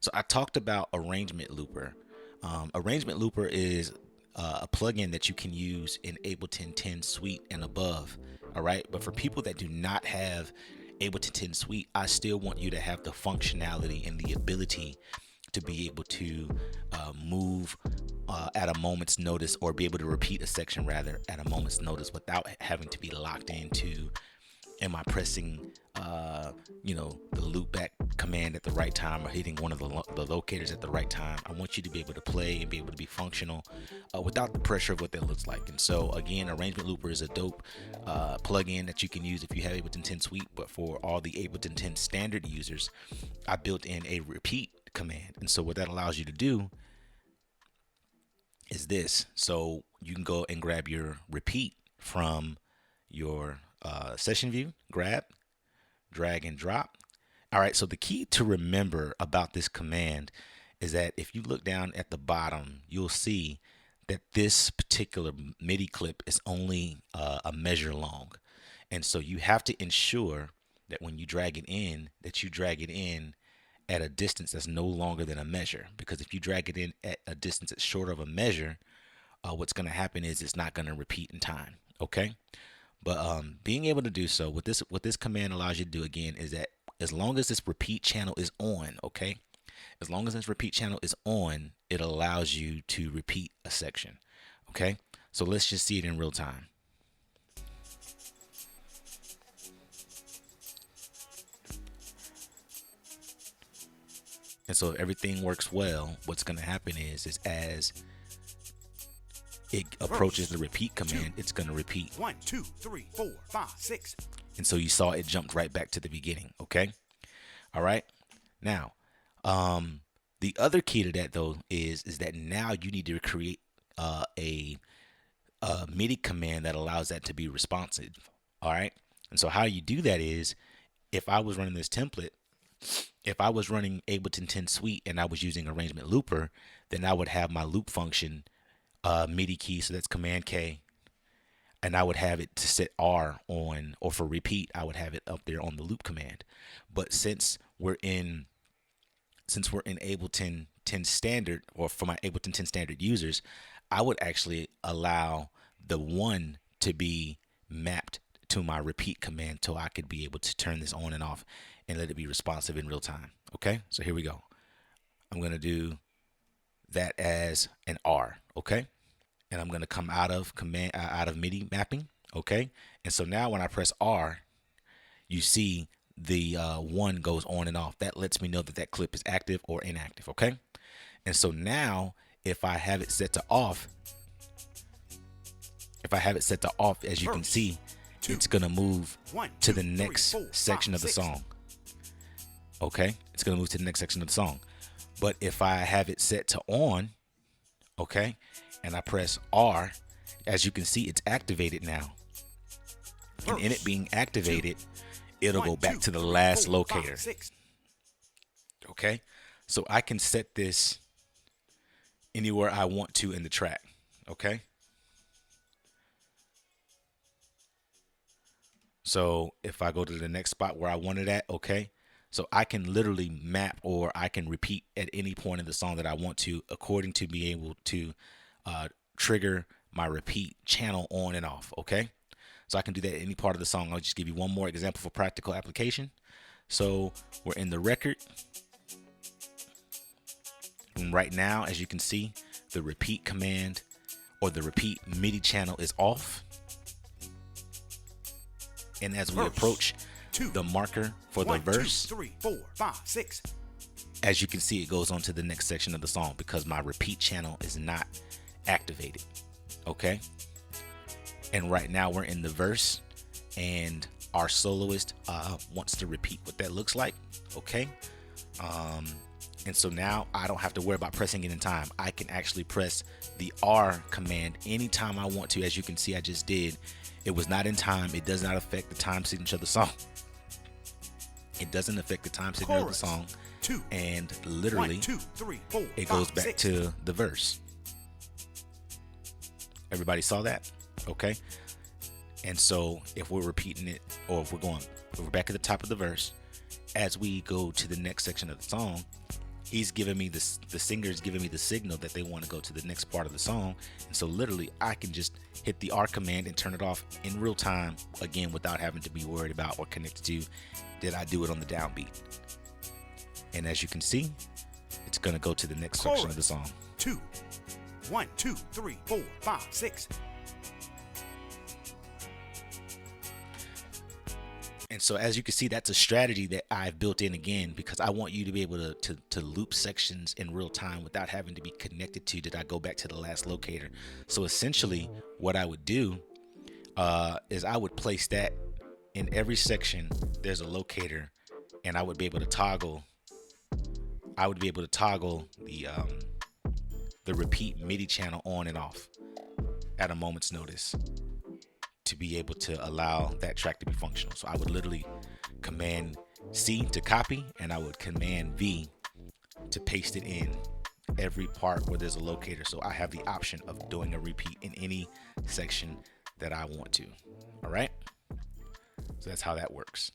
So I talked about Arrangement Looper. Arrangement Looper is a plugin that you can use in Ableton 10 Suite and above. All right. But for people that do not have Ableton 10 Suite, I still want you to have the functionality and the ability to be able to move at a moment's notice, or be able to repeat a section rather at a moment's notice without having to be locked into, am I pressing the loop back command at the right time, or hitting one of the locators at the right time. I want you to be able to play and be able to be functional without the pressure of what that looks like. And so again, Arrangement Looper is a dope plugin that you can use if you have Ableton 10 Suite. But for all the Ableton 10 standard users, I built in a repeat command. And so what that allows you to do is this. So you can go and grab your repeat from your session view, grab, drag and drop. All right, so the key to remember about this command is that if you look down at the bottom, you'll see that this particular MIDI clip is only a measure long. And so you have to ensure that when you drag it in, that you drag it in at a distance that's no longer than a measure. Because if you drag it in at a distance that's shorter of a measure, what's going to happen is it's not going to repeat in time. Okay. But being able to do so, what this command allows you to do again is that as long as this repeat channel is on, okay, as long as this repeat channel is on, it allows you to repeat a section. Okay, so let's just see it in real time. And so if everything works well, what's going to happen is as it approaches the repeat command, it's going to repeat 1, 2, 3, 4, 5, 6. And so you saw it jumped right back to the beginning. Okay. All right. Now, the other key to that though is that now you need to create a MIDI command that allows that to be responsive. All right. And so how you do that is, if I was running this template, if I was running Ableton 10 Suite and I was using Arrangement Looper, then I would have my loop function MIDI key, so that's Command K, and I would have it to set R on, or for repeat, I would have it up there on the loop command. But since we're in Ableton 10 standard, or for my Ableton 10 standard users, I would actually allow the 1 to be mapped to my repeat command, so I could be able to turn this on and off and let it be responsive in real time. Okay, so here we go. I'm going to do that as an R. Okay, and I'm going to come out of MIDI mapping. Okay, and so now when I press R, you see the 1 goes on and off. That lets me know that that clip is active or inactive. Okay, and so now if I have it set to off, as you can see, it's going to move to the next section of the song. Okay, it's going to move to the next section of the song. But if I have it set to on, okay, and I press R, as you can see, it's activated now. And in it being activated, it'll go back to the last locator. Okay, so I can set this anywhere I want to in the track. Okay, so if I go to the next spot where I want it at, okay, so I can literally map, or I can repeat at any point in the song that I want to, according to being able to trigger my repeat channel on and off. Okay, so I can do that at any part of the song. I'll just give you one more example for practical application. So we're in the record, and right now, as you can see, the repeat command, or the repeat MIDI channel, is off. And as we approach the marker for the verse, 2, 3, 4, 5, 6. As you can see, it goes on to the next section of the song because my repeat channel is not activated. Okay, and right now we're in the verse, and our soloist wants to repeat what that looks like. Okay, and so now I don't have to worry about pressing it in time. I can actually press the R command anytime I want to. As you can see, I just did. It was not in time. It does not affect the time signature of the song. It doesn't affect the time signature of the song. And literally, 1, 2, 3, 4, it goes 5, back 6. to the verse. Everybody saw that? Okay. And so if we're repeating it, or if we're back at the top of the verse, as we go to the next section of the song, he's giving me this, the singer is giving me the signal that they want to go to the next part of the song. And so literally I can just hit the R command and turn it off in real time, again, without having to be worried about or connected to, did I do it on the downbeat? And as you can see, it's going to go to the next section of the song. 2, 1, 2, 3, 4, 5, 6. And so as you can see, that's a strategy that I've built in, again, because I want you to be able to loop sections in real time without having to be connected to, did I go back to the last locator? So essentially what I would do is I would place that in every section. There's a locator, and I would be able to toggle. The repeat MIDI channel on and off at a moment's notice, to be able to allow that track to be functional. So I would literally command C to copy, and I would command V to paste it in every part where there's a locator. So I have the option of doing a repeat in any section that I want to. All right. So that's how that works.